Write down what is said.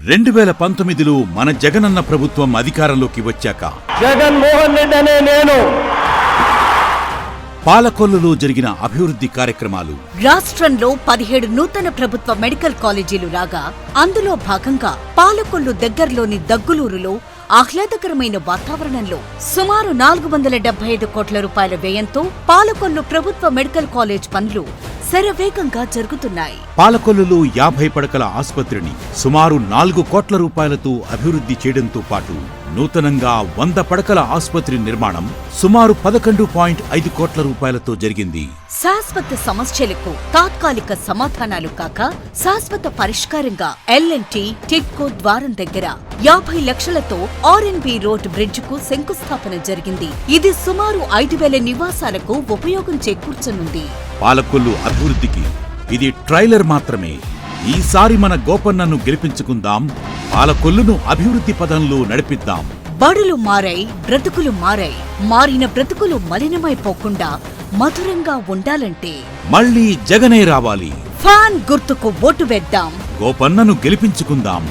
2019లో మన జగనన్న ప్రభుత్వం అధికారంలోకి వచ్చాక జగన్మోహన్ రెడ్డి అనే నేను పాలకొల్లులో జరిగిన అభివృద్ధి కార్యక్రమాలు, రాష్ట్రంలో 17 నూతన ప్రభుత్వ మెడికల్ కాలేజీలు రాగా అందులో భాగంగా పాలకొల్లు దగ్గరలోని దగ్గులూరులో ఆహ్లాదకరమైన వాతావరణంలో సుమారు 475 కోట్ల రూపాయల వ్యయంతో పాలకొల్లు ప్రభుత్వ మెడికల్ కాలేజ్ పనులు శరవేగంగా జరుగుతున్నాయి. పాలకొల్లులో 50 పడకల ఆసుపత్రిని సుమారు 4 కోట్ల రూపాయలతో అభివృద్ధి చేయడంతో పాటు నూతనంగా 100 పడకల ఆసుపత్రి నిర్మాణం సుమారు 11.5 కోట్ల రూపాయలతో జరిగింది. శాశ్వత సమస్యలకు తాత్కాలిక సమాధానాలు కాక శాశ్వత పరిష్కారంగా LNT టిడ్కో ద్వారం దగ్గర 50 లక్షలతో RNB రోడ్ బ్రిడ్జ్ కు శంకుస్థాపన జరిగింది. ఇది సుమారు 5,000 నివాసాలకు ఉపయోగం చేకూర్చనుంది. పాలకొల్లు అభివృద్ధికి ఇది ట్రైలర్ మాత్రమే. ఈసారి మన గోపన్నను గెలిపించుకుందాం, పాలకొల్లును అభివృద్ధి పదంలో నడిపిద్దాం. బడులు మారాయి, బ్రతుకులు మారాయి. మారిన బ్రతుకులు మలినమైపోకుండా మధురంగా ఉండాలంటే మళ్ళీ జగనే రావాలి. ఫ్యాన్ గుర్తుకు ఓటు వేద్దాం, గోపన్నను గెలిపించుకుందాం.